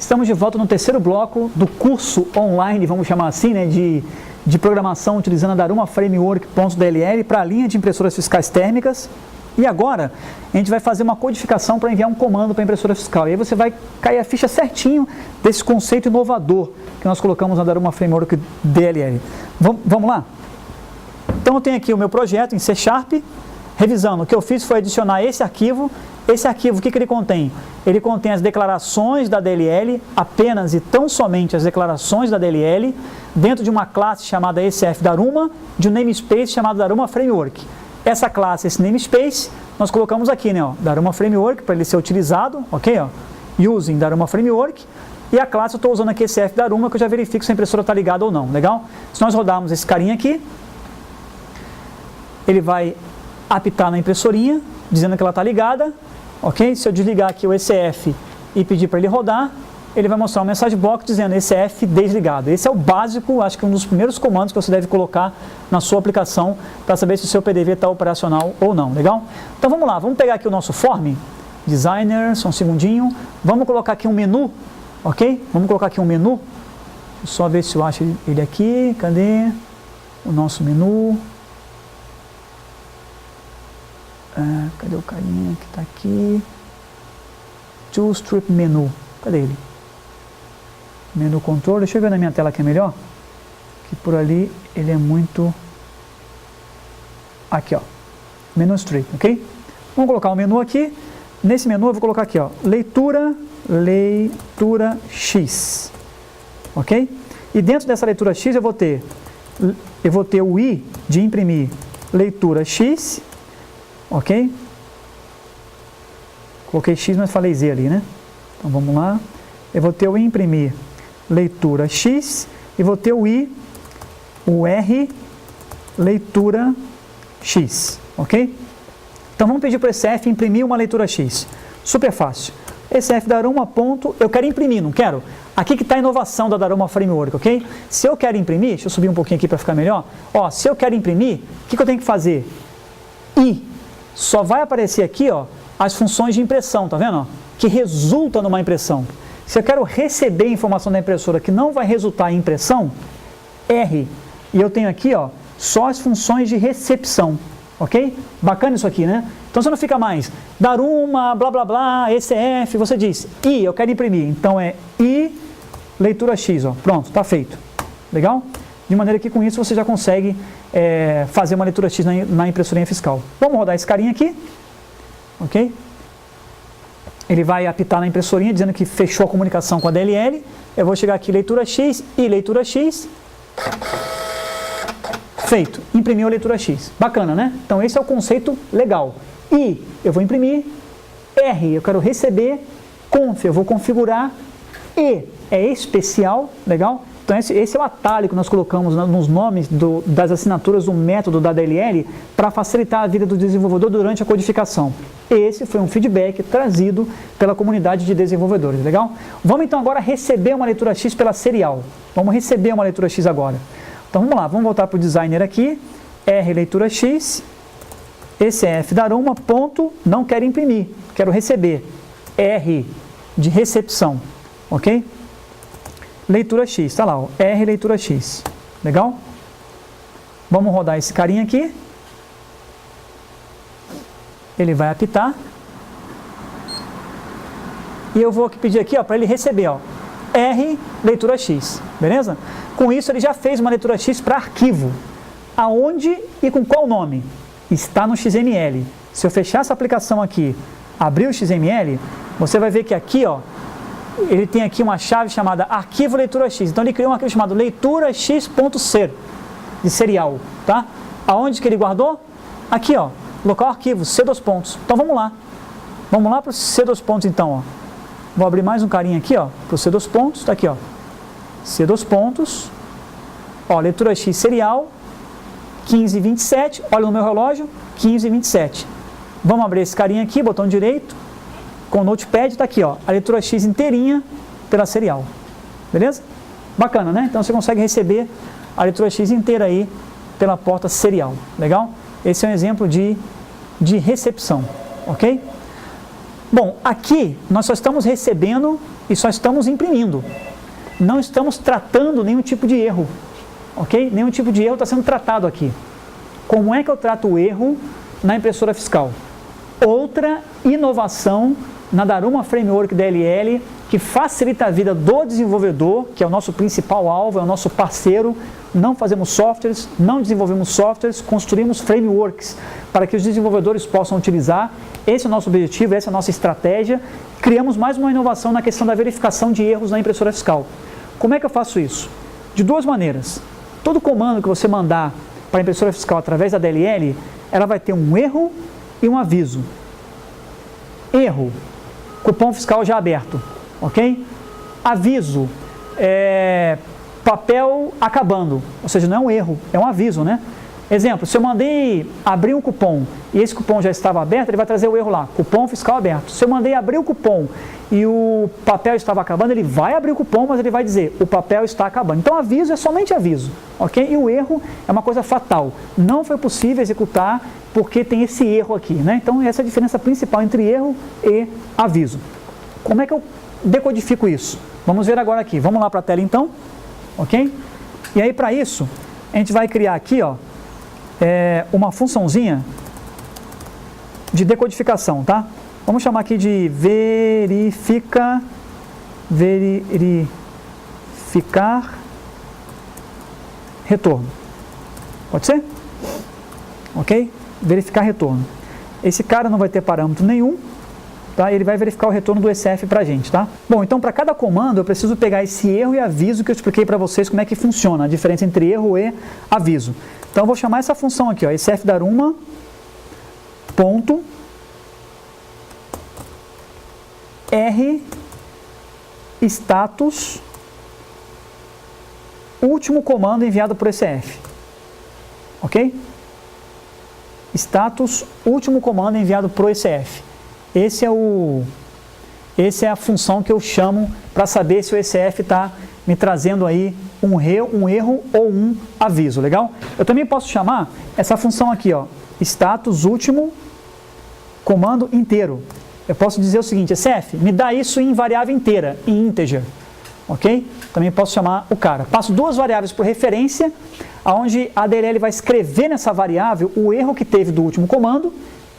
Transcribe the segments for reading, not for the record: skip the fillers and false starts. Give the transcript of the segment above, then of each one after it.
Estamos de volta no terceiro bloco do curso online, vamos chamar assim, né, de programação utilizando a Daruma Framework.dll para a linha de impressoras fiscais térmicas. E agora a gente vai fazer uma codificação para enviar um comando para a impressora fiscal. E aí você vai cair a ficha certinho desse conceito inovador que nós colocamos na Daruma Framework.dll. Vamos lá? Então eu tenho aqui o meu projeto em C#. Revisando, o que eu fiz foi adicionar esse arquivo. Esse arquivo, o que ele contém? Ele contém as declarações da DLL, apenas e tão somente as declarações da DLL, dentro de uma classe chamada ECF-Daruma, de um namespace chamado Daruma Framework. Essa classe, esse namespace, nós colocamos aqui, né, ó, Daruma Framework, para ele ser utilizado, ok? Ó, using Daruma Framework. E a classe eu estou usando aqui ECF-Daruma, que eu já verifico se a impressora está ligada ou não, legal? Se nós rodarmos esse carinha aqui, ele vai apitar na impressorinha, dizendo que ela está ligada, ok? Se eu desligar aqui o ECF e pedir para ele rodar, ele vai mostrar um mensagem box dizendo ECF desligado. Esse é o básico, acho que um dos primeiros comandos que você deve colocar na sua aplicação para saber se o seu PDV está operacional ou não, legal? Então vamos lá, vamos pegar aqui o nosso form, designer, só um segundinho, vamos colocar aqui um menu, ok? Vamos colocar aqui um menu, deixa eu só ver se eu acho ele aqui, cadê o nosso menu? Cadê o carinha que está aqui? Tool Strip Menu. Cadê ele? Menu Control. Deixa eu ver na minha tela que é melhor. Que por ali ele é muito... Aqui, ó. Menu Strip, ok? Vamos colocar o menu aqui. Nesse menu eu vou colocar aqui, ó. Leitura X. Ok? E dentro dessa leitura X eu vou ter o I de imprimir leitura X. Ok? Coloquei X, mas falei Z ali, né? Então vamos lá. Eu vou ter o imprimir leitura X e vou ter o I, o R, leitura X. Ok? Então vamos pedir para o ECF imprimir uma leitura X. Super fácil. ECF Daruma ponto, eu quero imprimir, não quero? Aqui que está a inovação da Daruma Framework, ok? Se eu quero imprimir, deixa eu subir um pouquinho aqui para ficar melhor. Ó, se eu quero imprimir, o que eu tenho que fazer? I. Só vai aparecer aqui, ó, as funções de impressão, tá vendo? Ó? Que resulta numa impressão. Se eu quero receber informação da impressora que não vai resultar em impressão, R. E eu tenho aqui, ó, só as funções de recepção, ok? Bacana isso aqui, né? Então você não fica mais Daruma, blá blá blá, ECF, você diz I, eu quero imprimir. Então é I, leitura X, ó. Pronto, tá feito. Legal? De maneira que com isso você já consegue fazer uma leitura X na impressorinha fiscal. Vamos rodar esse carinha aqui, ok? Ele vai apitar na impressorinha dizendo que fechou a comunicação com a DLL. Eu vou chegar aqui, leitura X e leitura X. Feito, imprimiu a leitura X. Bacana, né? Então esse é o conceito legal. I, eu vou imprimir. R, eu quero receber. Conf, eu vou configurar. E, é especial, legal? Então esse é o atalho que nós colocamos nos nomes das assinaturas do método da DLL para facilitar a vida do desenvolvedor durante a codificação. Esse foi um feedback trazido pela comunidade de desenvolvedores, legal? Vamos então agora receber uma leitura X pela serial. Vamos receber uma leitura X agora. Então vamos lá, vamos voltar para o designer aqui. R leitura X, ECF Daruma, ponto, não quero imprimir, quero receber. R de recepção, ok? Leitura X, tá lá, ó, R leitura X, legal? Vamos rodar esse carinha aqui. Ele vai apitar. E eu vou pedir aqui, ó, para ele receber, ó, R leitura X, beleza? Com isso ele já fez uma leitura X para arquivo. Aonde e com qual nome? Está no XML. Se eu fechar essa aplicação aqui, abrir o XML, você vai ver que aqui, ó, ele tem aqui uma chave chamada arquivo leitura X. Então ele criou um arquivo chamado leitura x.ser, de serial, tá? Aonde que ele guardou? Aqui, ó, local arquivo, C2 pontos. Então vamos lá. Vamos lá para o C2 pontos então, ó. Vou abrir mais um carinha aqui, ó, para o C2 pontos, tá aqui, ó. C2 pontos, ó, leitura X serial, 15:27, olha no meu relógio, 15:27. Vamos abrir esse carinha aqui, botão direito, com o Notepad, está aqui, ó, a leitura X inteirinha pela serial. Beleza? Bacana, né? Então você consegue receber a leitura X inteira aí pela porta serial. Legal? Esse é um exemplo de recepção, ok? Bom, aqui nós só estamos recebendo e só estamos imprimindo. Não estamos tratando nenhum tipo de erro, ok? Nenhum tipo de erro está sendo tratado aqui. Como é que eu trato o erro na impressora fiscal? Outra inovação na Daruma Framework DLL que facilita a vida do desenvolvedor, que é o nosso principal alvo, é o nosso parceiro. Não fazemos softwares, não desenvolvemos softwares, construímos frameworks para que os desenvolvedores possam utilizar. Esse é o nosso objetivo, essa é a nossa estratégia. Criamos mais uma inovação na questão da verificação de erros na impressora fiscal. Como é que eu faço isso? De duas maneiras. Todo comando que você mandar para a impressora fiscal através da DLL, ela vai ter um erro e um aviso. Erro, cupom fiscal já aberto, ok? Aviso, papel acabando, ou seja, não é um erro, é um aviso, né? Exemplo, se eu mandei abrir um cupom e esse cupom já estava aberto, ele vai trazer o erro lá, cupom fiscal aberto. Se eu mandei abrir o cupom e o papel estava acabando, ele vai abrir o cupom, mas ele vai dizer, o papel está acabando. Então, aviso é somente aviso, ok? E o erro é uma coisa fatal. Não foi possível executar porque tem esse erro aqui, né? Então, essa é a diferença principal entre erro e aviso. Como é que eu decodifico isso? Vamos ver agora aqui. Vamos lá para a tela, então, ok? E aí, para isso, a gente vai criar aqui, ó, uma funçãozinha de decodificação, tá? Vamos chamar aqui de verificar retorno. Pode ser? Ok? Verificar retorno. Esse cara não vai ter parâmetro nenhum, tá? Ele vai verificar o retorno do ECF para a gente, tá? Bom, então para cada comando eu preciso pegar esse erro e aviso que eu expliquei para vocês como é que funciona, a diferença entre erro e aviso. Então eu vou chamar essa função aqui, ó, ECF Daruma ponto R status último comando enviado por ECF, ok? Status último comando enviado por ECF. Essa é a função que eu chamo para saber se o ECF está me trazendo aí um erro ou um aviso, legal? Eu também posso chamar essa função aqui, ó, status último comando inteiro. Eu posso dizer o seguinte, ECF, me dá isso em variável inteira, em integer, ok? Também posso chamar o cara. Passo duas variáveis por referência, onde a DLL vai escrever nessa variável o erro que teve do último comando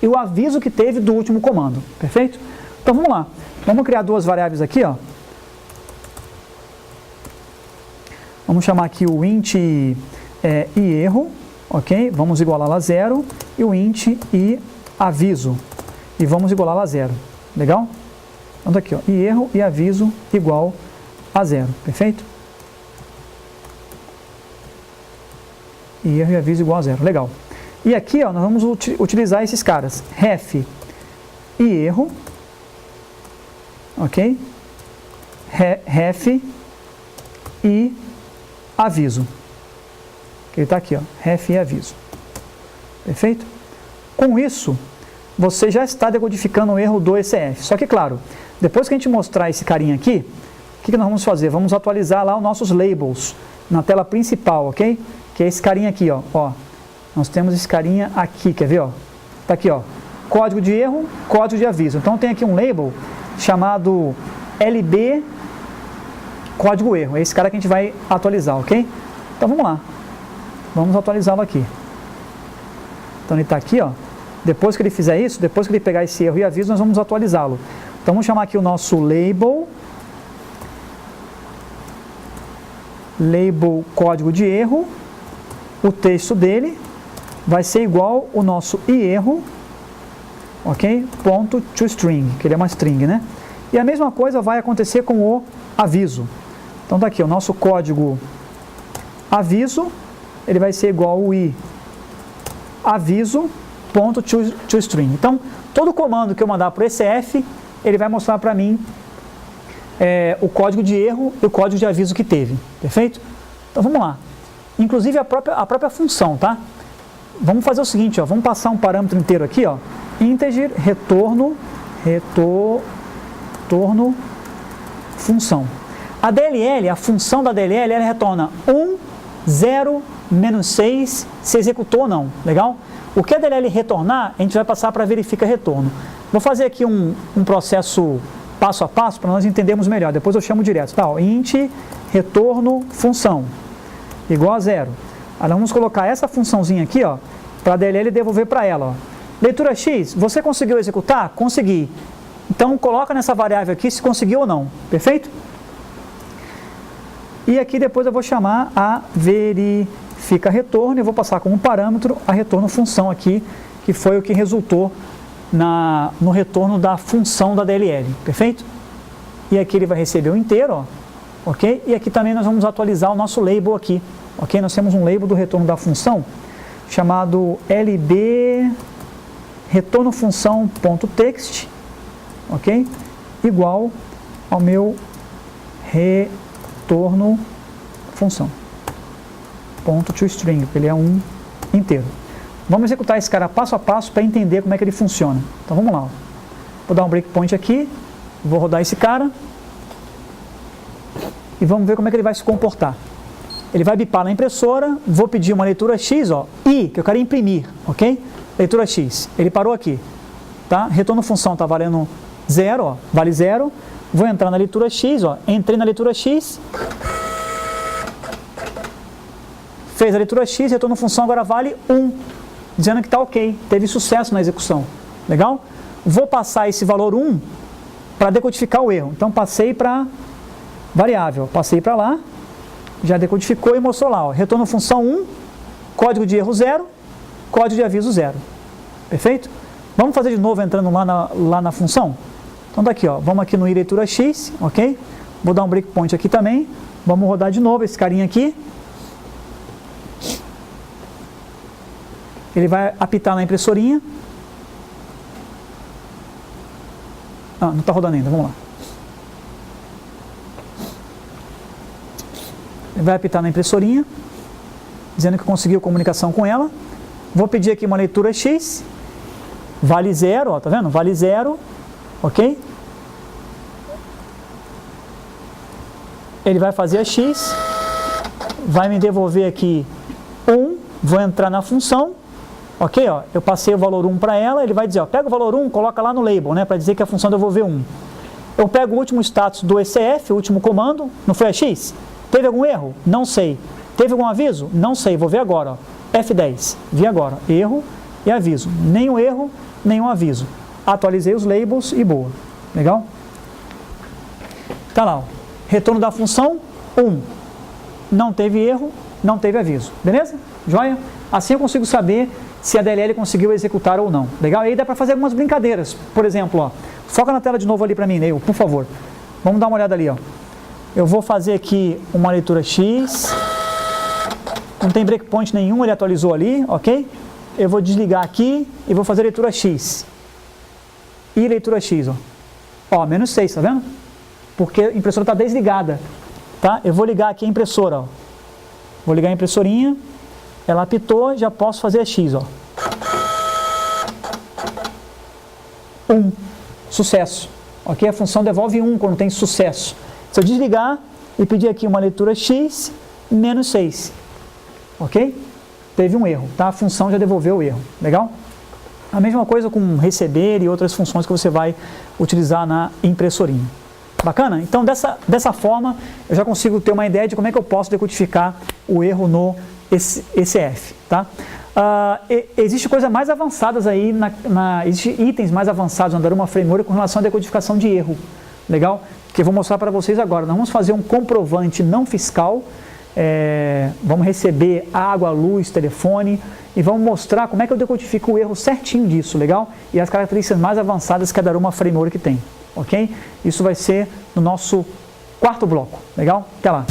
e o aviso que teve do último comando, perfeito? Então vamos lá, vamos criar duas variáveis aqui, ó. Vamos chamar aqui o int e erro, ok? Vamos igualá-la a 0 e o int e aviso. E vamos igualá-la a 0, legal? Então aqui, ó, e erro e aviso igual a 0, perfeito? E erro e aviso igual a 0, legal. E aqui, ó, nós vamos utilizar esses caras, ref e erro, ok? Ref e aviso. Ele está aqui, ó, ref e aviso. Perfeito? Com isso, você já está decodificando o erro do ECF. Só que, claro, depois que a gente mostrar esse carinha aqui, o que nós vamos fazer? Vamos atualizar lá os nossos labels na tela principal, ok? Que é esse carinha aqui, ó. Nós temos esse carinha aqui, quer ver, ó? Tá aqui, ó. Código de erro, código de aviso. Então tem aqui um label chamado LB código erro. É esse cara que a gente vai atualizar, ok? Então vamos lá. Vamos atualizá-lo aqui. Então ele está aqui, ó. Depois que ele fizer isso, depois que ele pegar esse erro e aviso, nós vamos atualizá-lo. Então vamos chamar aqui o nosso label código de erro. O texto dele vai ser igual o nosso erro, ok? Ponto toString, que ele é uma string, né? E a mesma coisa vai acontecer com o aviso. Então tá aqui, o nosso código aviso, ele vai ser igual ao aviso ponto toString. Então, todo comando que eu mandar para o ECF, ele vai mostrar para mim o código de erro e o código de aviso que teve, perfeito? Então vamos lá. Inclusive a própria função, tá? Vamos fazer o seguinte, ó, vamos passar um parâmetro inteiro aqui, ó, integer retorno função. A DLL, a função da DLL, ela retorna 1, 0, menos 6, se executou ou não, legal? O que a DLL retornar, a gente vai passar para verifica retorno. Vou fazer aqui um processo passo a passo para nós entendermos melhor. Depois eu chamo direto. Tá, ó, int retorno função igual a 0. Aí nós vamos colocar essa funçãozinha aqui, ó, para a DLL devolver para ela. Ó. Leitura X, você conseguiu executar? Consegui. Então coloca nessa variável aqui se conseguiu ou não. Perfeito? E aqui depois eu vou chamar a verifica retorno e vou passar como parâmetro a retorno função aqui, que foi o que resultou no retorno da função da DLL. Perfeito? E aqui ele vai receber o inteiro, ó, ok? E aqui também nós vamos atualizar o nosso label aqui. Ok? Nós temos um label do retorno da função chamado lb retorno função.text, ok? Igual ao meu retorno função .toString, porque ele é um inteiro. Vamos executar esse cara passo a passo para entender como é que ele funciona. Então vamos lá. Ó. Vou dar um breakpoint aqui, vou rodar esse cara e vamos ver como é que ele vai se comportar. Ele vai bipar na impressora, vou pedir uma leitura X, ó, I, que eu quero imprimir, ok? Leitura X, ele parou aqui, tá? Retorno função está valendo 0, ó, vale 0. Vou entrar na leitura X, ó, entrei na leitura X, fez a leitura X, retorno função agora vale 1, dizendo que está ok, teve sucesso na execução, legal? Vou passar esse valor 1 para decodificar o erro, então passei para variável, passei para lá, já decodificou e mostrou lá, ó, retorno função 1, código de erro 0, código de aviso 0. Perfeito? Vamos fazer de novo entrando lá na função? Então daqui, ó, vamos aqui no i leitura X, ok? Vou dar um breakpoint aqui também, vamos rodar de novo esse carinha aqui. Ele vai apitar na impressorinha. Ah, não está rodando ainda, vamos lá. Ele vai apitar na impressorinha, dizendo que conseguiu comunicação com ela. Vou pedir aqui uma leitura X, vale 0, ó, tá vendo? Vale 0, ok? Ele vai fazer a X, vai me devolver aqui 1, vou entrar na função, ok? Ó, eu passei o valor 1 para ela, ele vai dizer, ó, pega o valor 1, coloca lá no label, né, para dizer que a função devolveu 1. Eu pego o último status do ECF, o último comando, não foi a X? Teve algum erro? Não sei. Teve algum aviso? Não sei, vou ver agora. Ó. F10, vi agora. Erro e aviso. Nenhum erro, nenhum aviso. Atualizei os labels e boa. Legal? Tá lá. Ó. Retorno da função, 1. Não teve erro, não teve aviso. Beleza? Joia? Assim eu consigo saber se a DLL conseguiu executar ou não. Legal? E aí dá para fazer algumas brincadeiras. Por exemplo, ó, foca na tela de novo ali para mim, Neil, por favor. Vamos dar uma olhada ali, ó. Eu vou fazer aqui uma leitura X, não tem breakpoint nenhum, ele atualizou ali, ok? Eu vou desligar aqui e vou fazer leitura X. E leitura X, ó. Ó, menos 6, tá vendo? Porque a impressora está desligada, tá? Eu vou ligar aqui a impressora, ó. Vou ligar a impressorinha, ela apitou, já posso fazer a X, ó. 1, sucesso. Ok? A função devolve 1 quando tem sucesso. Se eu desligar e pedir aqui uma leitura X, menos 6, ok? Teve um erro, tá? A função já devolveu o erro, legal? A mesma coisa com receber e outras funções que você vai utilizar na impressorinha. Bacana? Então, dessa forma, eu já consigo ter uma ideia de como é que eu posso decodificar o erro no ECF, tá? Existem coisas mais avançadas aí, existem itens mais avançados na Daruma Framework com relação à decodificação de erro, legal? Que eu vou mostrar para vocês agora. Nós vamos fazer um comprovante não fiscal, vamos receber água, luz, telefone e vamos mostrar como é que eu decodifico o erro certinho disso, legal? E as características mais avançadas que a Daruma Framework tem, ok? Isso vai ser no nosso quarto bloco, legal? Até lá!